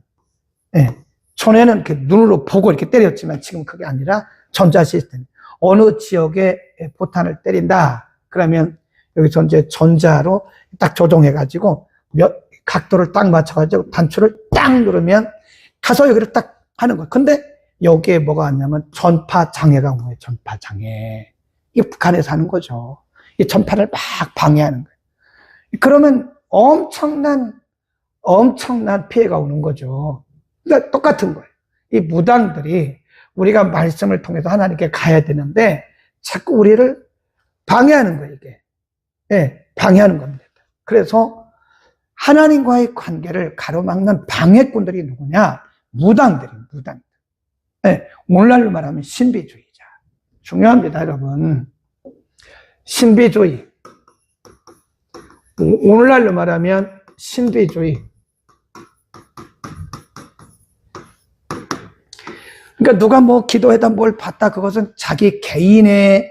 예. 전에는 이렇게 눈으로 보고 이렇게 때렸지만 지금 그게 아니라 전자 시스템. 어느 지역에 포탄을 때린다. 그러면 여기서 이제 전자로 딱 조정해가지고 각도를 딱 맞춰가지고 단추를 딱 누르면 가서 여기를 딱 하는 거예요. 근데 여기에 뭐가 왔냐면 전파 장애가 온 거예요. 전파 장애. 이게 북한에서 하는 거죠. 이 전파를 막 방해하는 거예요. 그러면 엄청난 피해가 오는 거죠. 그러니까 똑같은 거예요. 이 무당들이 우리가 말씀을 통해서 하나님께 가야 되는데 자꾸 우리를 방해하는 거예요, 이게. 예, 방해하는 겁니다. 그래서 하나님과의 관계를 가로막는 방해꾼들이 누구냐? 무당들. 예, 오늘날로 말하면 신비주의자. 중요합니다, 여러분. 신비주의. 오늘날로 말하면 신비주의. 그러니까 누가 뭐 기도해다 뭘 봤다, 그것은 자기 개인의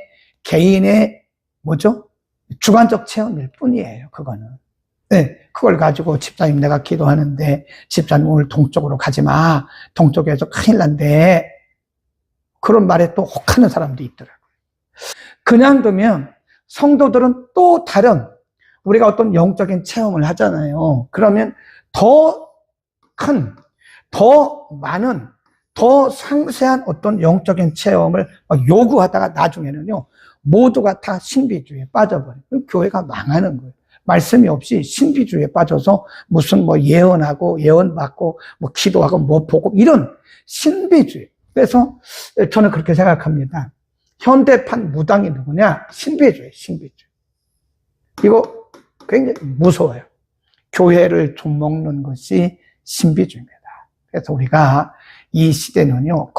뭐죠? 주관적 체험일 뿐이에요, 그거는. 네, 그걸 가지고 집사님 내가 기도하는데 집사님 오늘 동쪽으로 가지 마. 동쪽에서 큰일 난대. 그런 말에 또 혹하는 사람도 있더라고요. 그냥 두면 성도들은 또 다른 우리가 어떤 영적인 체험을 하잖아요. 그러면 더 큰, 더 많은, 더 상세한 어떤 영적인 체험을 요구하다가 나중에는요, 모두가 다 신비주의에 빠져버려요. 교회가 망하는 거예요. 말씀이 없이 신비주의에 빠져서 무슨 뭐 예언하고 예언받고 뭐 기도하고 뭐 보고 이런 신비주의. 그래서 저는 그렇게 생각합니다. 현대판 무당이 누구냐? 신비주의. 이거 굉장히 무서워요. 교회를 좀먹는 것이 신비주의입니다. 그래서 우리가 이 시대는요,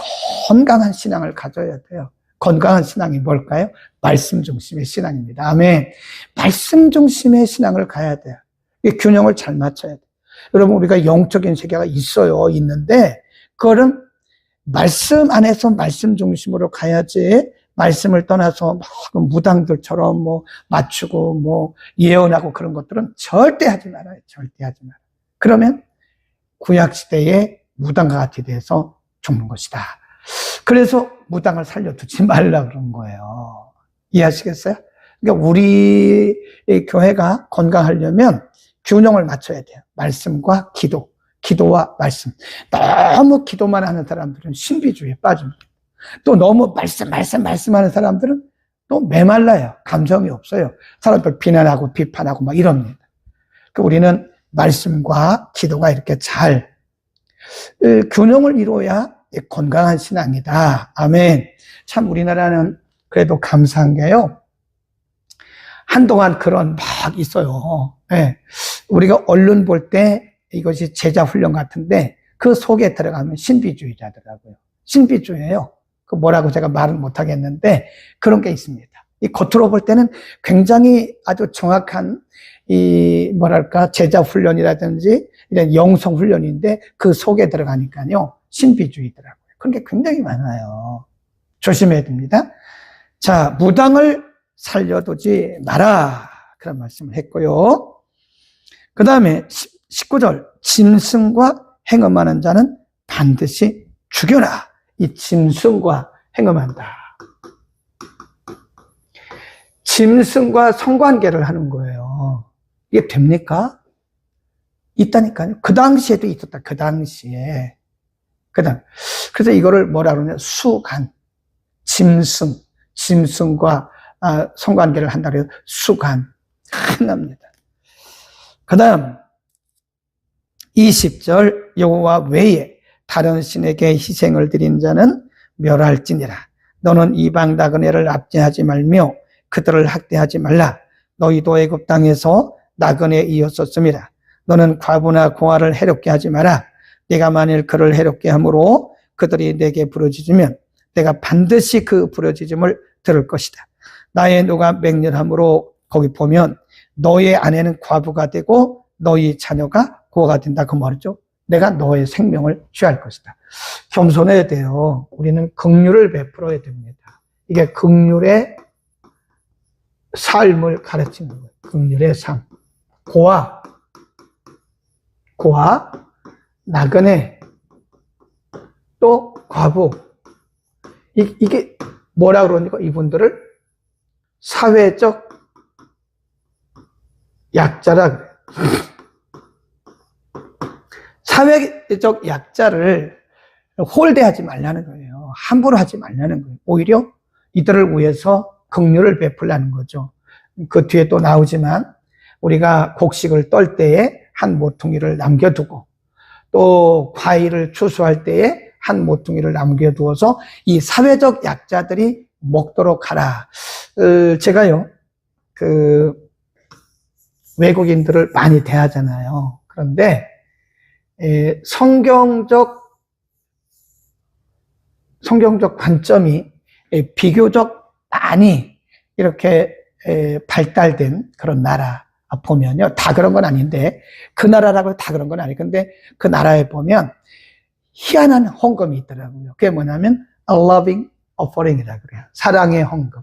건강한 신앙을 가져야 돼요. 건강한 신앙이 뭘까요? 말씀 중심의 신앙입니다. 아멘. 말씀 중심의 신앙을 가야 돼요. 이 균형을 잘 맞춰야 돼요. 여러분, 우리가 영적인 세계가 있는데, 그거는 말씀 안에서 말씀 중심으로 가야지, 말씀을 떠나서 막 무당들처럼 뭐 맞추고 뭐 예언하고 그런 것들은 절대 하지 말아요. 절대 하지 말아요. 그러면 구약시대의 무당과 같이 돼서 죽는 것이다. 그래서 무당을 살려두지 말라 그런 거예요. 이해하시겠어요? 그러니까 우리 교회가 건강하려면 균형을 맞춰야 돼요. 말씀과 기도와 말씀. 너무 기도만 하는 사람들은 신비주의에 빠집니다. 또 너무 말씀하는 사람들은 또 메말라요. 감정이 없어요. 사람들 비난하고 비판하고 막 이럽니다. 그러니까 우리는 말씀과 기도가 이렇게 잘 균형을 이루어야 건강한 신앙이다. 아멘. 참 우리나라는 그래도 감사한 게요. 한동안 그런 막 있어요. 네. 우리가 언론 볼 때 이것이 제자 훈련 같은데 그 속에 들어가면 신비주의자더라고요. 신비주의예요. 그 뭐라고 제가 말은 못 하겠는데 그런 게 있습니다. 이 겉으로 볼 때는 굉장히 아주 정확한 이 뭐랄까 제자 훈련이라든지 이런 영성 훈련인데 그 속에 들어가니까요 신비주의더라고요. 그런 게 굉장히 많아요. 조심해야 됩니다. 자, 무당을 살려두지 마라 그런 말씀을 했고요. 그 다음에 19절 짐승과 행음하는 자는 반드시 죽여라. 이 짐승과 행음한다. 짐승과 성관계를 하는 거예요. 이게 됩니까? 있다니까요. 그 당시에도 있었다. 그 당시에. 그래서 이거를 뭐라 그러냐. 수간. 짐승과 성관계를 한다 그래서 수간. 큰납니다. 그 다음 20절 여호와 외에 다른 신에게 희생을 드린 자는 멸할지니라. 너는 이방 나그네를 압제하지 말며 그들을 학대하지 말라. 너희도 애굽 땅에서 나그네 이었었음이라. 너는 과부나 고아를 해롭게 하지 마라. 내가 만일 그를 해롭게 함으로 그들이 내게 부르짖으면 내가 반드시 그 부르짖음을 들을 것이다. 나의 노가 맹렬함으로 거기 보면 너의 아내는 과부가 되고 너희 자녀가 고아가 된다 그 말이죠. 내가 너의 생명을 취할 것이다. 겸손해야 돼요. 우리는 긍휼을 베풀어야 됩니다. 이게 긍휼의 삶을 가르치는 거예요. 긍휼의 삶. 고아, 나그네, 또 과부. 이게 뭐라 그러니까 이분들을 사회적 약자라 그래요. 사회적 약자를 홀대하지 말라는 거예요. 함부로 하지 말라는 거예요. 오히려 이들을 위해서 긍휼을 베풀라는 거죠. 그 뒤에 또 나오지만 우리가 곡식을 떨 때에 한 모퉁이를 남겨두고 또 과일을 추수할 때에 한 모퉁이를 남겨두어서 이 사회적 약자들이 먹도록 하라. 제가요, 외국인들을 많이 대하잖아요. 그런데 성경적 관점이 비교적 많이 이렇게 발달된 그런 나라 보면요, 다 그런 건 아닌데, 그 나라라고 다 그런 건 아니에요. 근데 그 나라에 보면 희한한 헌금이 있더라고요. 그게 뭐냐면 a loving offering이라고 그래요. 사랑의 헌금.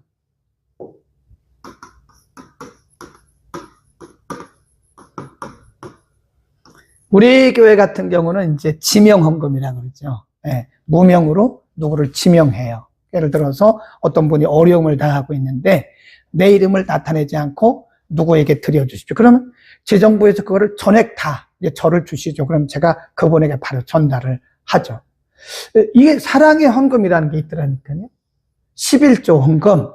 우리 교회 같은 경우는 이제 지명 헌금이라고 그러죠. 무명으로 누구를 지명해요. 예를 들어서 어떤 분이 어려움을 당하고 있는데 내 이름을 나타내지 않고 누구에게 드려주십시오. 그러면 재정부에서 그거를 전액 다 이제 저를 주시죠. 그럼 제가 그분에게 바로 전달을 하죠. 이게 사랑의 헌금이라는 게 있더라니까요. 11조 헌금,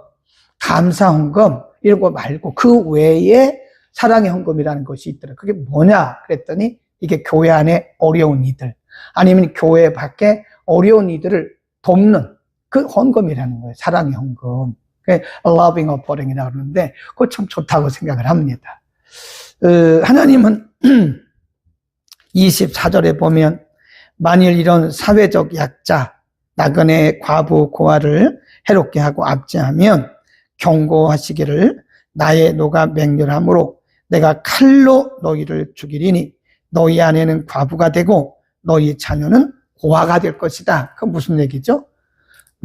감사 헌금 이런 거 말고 그 외에 사랑의 헌금이라는 것이 있더라고요. 그게 뭐냐 그랬더니 이게 교회 안에 어려운 이들 아니면 교회 밖에 어려운 이들을 돕는 그 헌금이라는 거예요. 사랑의 헌금. loving offering이라고 그러는데 그거 참 좋다고 생각을 합니다. 하나님은 24절에 보면 만일 이런 사회적 약자, 나그네, 과부, 고아를 해롭게 하고 압제하면 경고하시기를 나의 노가 맹렬함으로 내가 칼로 너희를 죽이리니 너희 아내는 과부가 되고 너희 자녀는 고아가 될 것이다. 그건 무슨 얘기죠?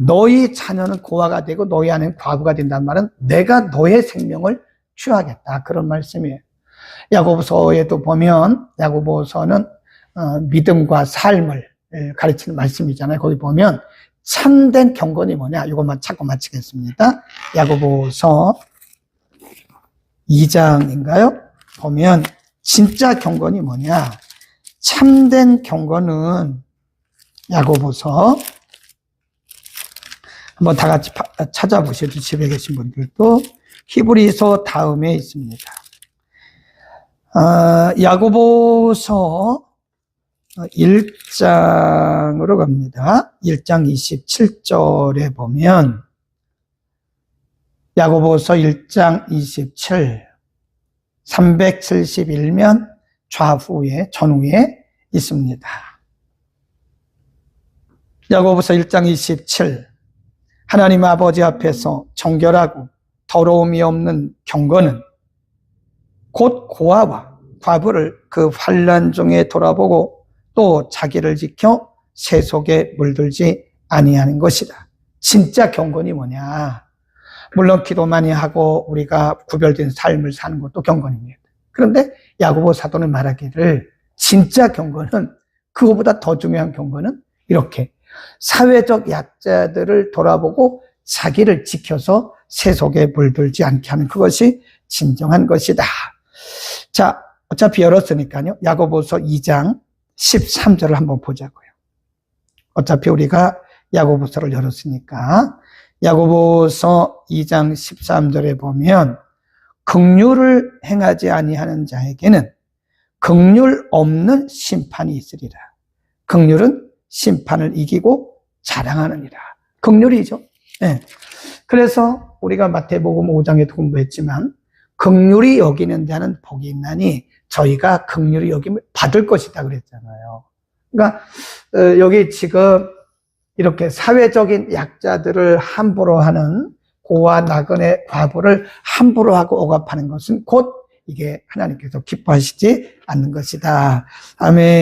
너희 자녀는 고아가 되고 너희 아내는 과부가 된다는 말은 내가 너의 생명을 취하겠다. 그런 말씀이에요. 야고보서에도 보면 야고보서는 믿음과 삶을 가르치는 말씀이잖아요. 거기 보면 참된 경건이 뭐냐? 이것만 찾고 마치겠습니다. 야고보서 2장인가요? 보면 진짜 경건이 뭐냐? 참된 경건은 야고보서 한번 다 같이 찾아보셔도 집에 계신 분들도 히브리서 다음에 있습니다. 야고보서 1장으로 갑니다. 1장 27절에 보면 야고보서 1장 27 371면 좌후에 전후에 있습니다. 야고보서 1장 27 하나님 아버지 앞에서 정결하고 더러움이 없는 경건은 곧 고아와 과부를 그 환난 중에 돌아보고 또 자기를 지켜 세속에 물들지 아니하는 것이다. 진짜 경건이 뭐냐? 물론 기도 많이 하고 우리가 구별된 삶을 사는 것도 경건입니다. 그런데 야고보 사도는 말하기를 진짜 경건은 그거보다 더 중요한 경건은 이렇게 사회적 약자들을 돌아보고 자기를 지켜서 세속에 물들지 않게 하는 그것이 진정한 것이다. 자, 어차피 열었으니까요. 야고보서 2장 13절을 한번 보자고요. 어차피 우리가 야고보서를 열었으니까 야고보서 2장 13절에 보면 긍휼을 행하지 아니하는 자에게는 긍휼 없는 심판이 있으리라. 긍휼은 심판을 이기고 자랑하느니라. 긍휼이죠. 네. 그래서 우리가 마태복음 5장에도 공부했지만 긍휼히 여기는 자는 복이 있나니 저희가 긍휼히 여김을 받을 것이다 그랬잖아요. 그러니까 여기 지금 이렇게 사회적인 약자들을 함부로 하는 고아 나그네 과부를 함부로 하고 억압하는 것은 곧 이게 하나님께서 기뻐하시지 않는 것이다. 아멘.